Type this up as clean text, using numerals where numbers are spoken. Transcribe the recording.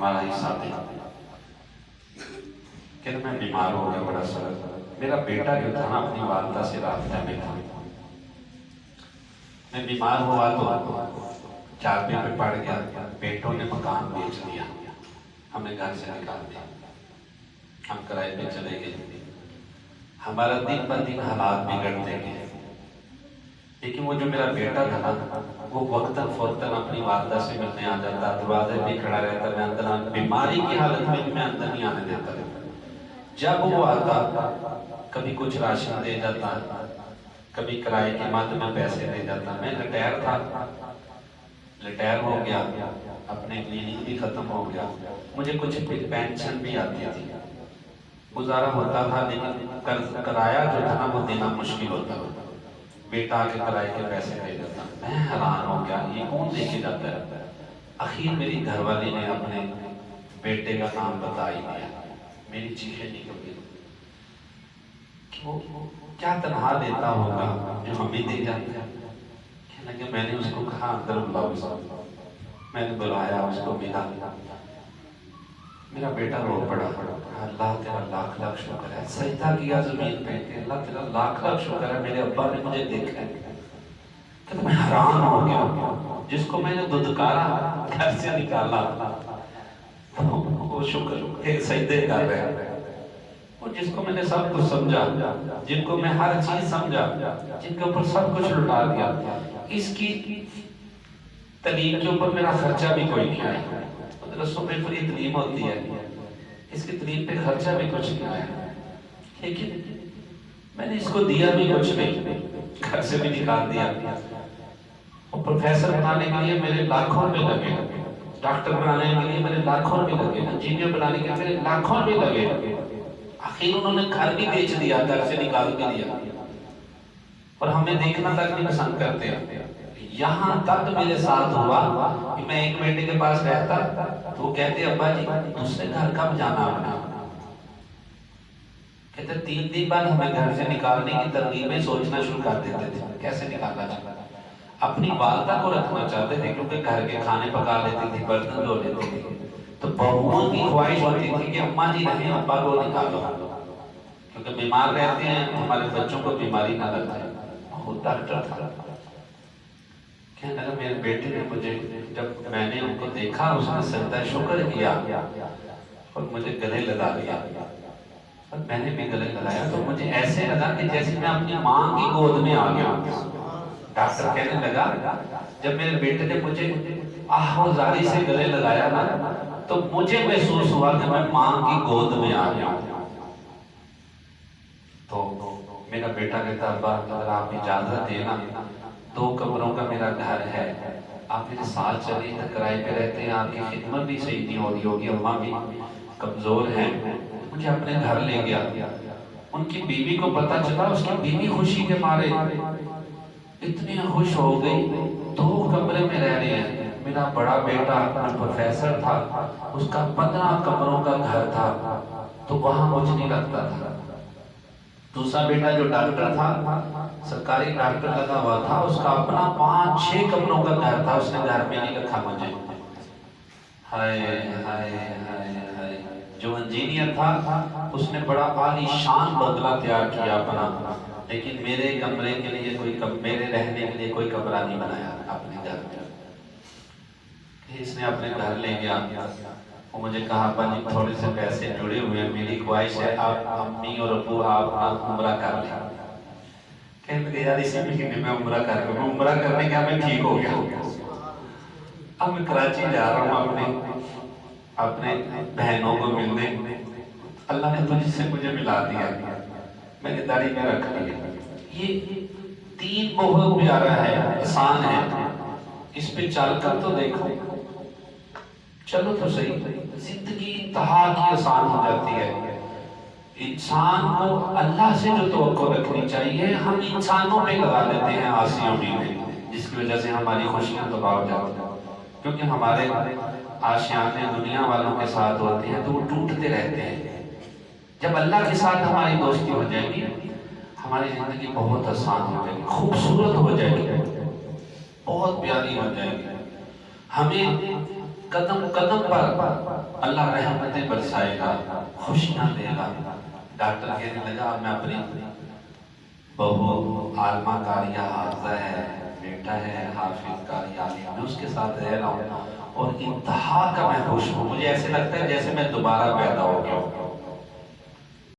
ہمارا ہی ساتھی کہ میں بیمار ہو گیا بڑا سر. میرا بیٹا جو تھا نا اپنی والدہ سے رابطہ میں تھا. میں بیمار ہوا تو چارپے پہ پڑ گیا. بیٹوں نے مکان بیچ دیا, ہمیں گھر سے نکال دیا, ہم کرائے پہ چلے گئے. ہمارا دن بہ دن حالات بگڑتے گئے. لیکن وہ جو میرا بیٹا تھا نا, وہ وقتاً فوقتاً اپنی والدہ سے ملنے آ جاتا, دروازے پہ کھڑا رہتا. میں اندر بیماری کی حالت میں بھی میں اندر نہیں آنے دیتا. جب وہ آتا کبھی کچھ راشن دے جاتا, کبھی کرائے کی مد میں پیسے دے جاتا. میں ریٹائر تھا, ریٹائر ہو گیا, اپنے کلینک بھی ختم ہو گیا. مجھے کچھ پینشن بھی آتی تھی, گزارا ہوتا تھا. لیکن کرایہ جو تھا نا وہ دینا مشکل ہوتا تھا. بیٹا آ کے کرائے کے پیسے دے دیتا. میں حیران ہو گیا, یہ کون دے کے جاتا ہے. اخیر میری گھر والی نے اپنے بیٹے کا نام بتا ہی دیا. میری چیخیں نکل گئی کہ وہ کیا تنہا دیتا ہوگا جو ہمیں دے جاتا ہے. کہ میں نے اس کو کہا اندر بلاؤ. میں نے بلایا, اس کو ملا. میرا بیٹا رو پڑا. اللہ تیرا لاکھ لاکھ شکر ہے. سجدہ کیا زمین پہ کہ اللہ تیرا لاکھ لاکھ شکر ہے, میرے ابا نے مجھے دیکھا ہے. کہ میں حیران ہو گیا. جس کو میں نے دھتکارا, گھر سے نکالا, وہ شکر سجدے کر رہا ہے. اور جس کو میں نے سب کچھ سمجھا, جن کو میں ہر چیز سمجھا, جن کے اوپر سب کچھ لٹا دیا, اس کی تعلیم کے اوپر میرا خرچہ بھی کوئی نہیں آیا. مدرسوں میں فری تعلیم ہوتی ہے, اس کی تعلیم پہ خرچہ بھی کچھ نہیں آیا. لیکن میں نے اس کو دیا بھی کچھ نہیں, گھر سے بھی نکال دیا. اور پروفیسر بنانے کے لیے میرے لاکھوں روپے لگے, ڈاکٹر بنانے کے لیے میرے لاکھوں روپے لگے, انجینئر بنانے کے لیے میرے لاکھوں روپے لگے. آخر انہوں نے گھر بھی بیچ دیا, گھر سے نکال کے دیا. اور ہمیں دیکھنا تک نہیں پسند کرتے. یہاں تک میرے ساتھ ہوا کہ میں ایک بیٹے کے پاس رہتا تو وہ کہتے ابا جی دوسرے گھر کب جانا اپنا. کہتے 3 دن بعد ہمیں گھر سے نکالنے کی ترغیبیں سوچنا شروع کر دیتے تھے, کیسے نکالنا چاہتا. اپنی والدہ کو رکھنا چاہتے تھے کیونکہ گھر کے کھانے پکا لیتی تھی, برتن دھو لیتی تھی. تو بہوؤں کی خواہش ہوتی تھی کہ اماں جی رہیں, ابا کو نکالو, کیونکہ بیمار رہتے ہیں, ہمارے بچوں کو بیماری نہ لگ جائے. خود ڈاکٹر تھا. کہنے لگا میرے بیٹے نے مجھے, جب میں نے ان کو دیکھا اس نے سجدہ شکر کیا اور مجھے گلے لگا لیا. اور میں نے بھی گلے لگایا تو مجھے ایسے لگا کہ جیسے میں اپنی ماں کی گود میں آ گیا. ڈاکٹر کہنے لگا جب میرے بیٹے نے مجھے آہوازاری سے گلے لگایا نا تو مجھے محسوس ہوا کہ میں ماں کی گود میں آ گیا. تو میرا بیٹا کہتا ابا اگر آپ اجازت دینا, 2 کمروں کا میرا گھر ہے, آپ میرے ساتھ چلیے, تو کرائے پہ رہتے ہیں, آپ کی خدمت بھی صحیح نہیں ہو رہی ہوگی, اماں بھی کمزور ہیں. مجھے اپنے گھر لے گیا. ان کی بیوی کو پتا چلا, اس کی بیوی خوشی کے مارے اتنی خوش ہو گئی. 2 کمرے میں رہ رہے ہیں. میرا بڑا بیٹا پروفیسر تھا, اس کا 15 کمروں کا گھر تھا, تو وہاں مجھ نہیں لگتا تھا. دوسرا بیٹا جو ڈاکٹر تھا, سرکاری ڈاکٹر لگا ہوا تھا, اس کا اپنا 5-6 کمروں کا گھر تھا, اس نے گھر میں نہیں رکھا مجھے. ہائے ہائے ہائے ہائے. جو انجینئر تھا اس نے بڑا عالی شان بنگلہ تیار کیا اپنا, لیکن میرے کمرے کے لیے میرے رہنے کے لیے کوئی کمرہ نہیں بنایا اپنے گھر میں. اس نے اپنے گھر لے گیا. وہ مجھے کہا ابا جی تھوڑے سے پیسے جڑے ہوئے ہیں, میری خواہش ہے آپ امی اور ابو آپ عمرہ کر لیں. کہنے لگے یار اسی مہینے میں عمرہ کر لوں. عمرہ کرنے کا میں ٹھیک ہو گیا. اب میں کراچی جا رہا ہوں اپنے بہنوں کو ملنے. اللہ نے تجھ سے مجھے ملا دیا, میں نے داڑھی میں رکھ لی. یہ 3 بہت پیارا ہے, آسان ہے, اس پہ چل کر تو دیکھو. چلو تو صحیح, زندگی انتہا کی آسان ہو جاتی ہے. انسان کو اللہ سے جو توقع رکھنی چاہیے ہم انسانوں پہ لگا لیتے ہیں آسیوں میں, جس کی وجہ سے ہماری خوشیاں تباہ ہو جاتی ہیں. کیونکہ ہمارے آشیانے دنیا والوں کے ساتھ ہوتے ہیں تو وہ ٹوٹتے رہتے ہیں. جب اللہ کے ساتھ ہماری دوستی ہو جائے گی ہماری زندگی بہت آسان ہو جائے گی, خوبصورت ہو جائے گی, بہت پیاری ہو جائے گی. ہمیں قدم قدم پر اللہ رحمتیں برسائے گا، خوشیاں دے گا۔ ڈاکٹر کہنے لگا اب میں اپنی بہو عالمہ قاریہ حافظہ ہے، بیٹا ہے حافظ قاری عالم، میں اس کے ساتھ رہ رہا ہوں اور انتہا کا میں خوش ہوں، مجھے ایسے لگتا ہے جیسے میں دوبارہ پیدا ہو گیا ہوں۔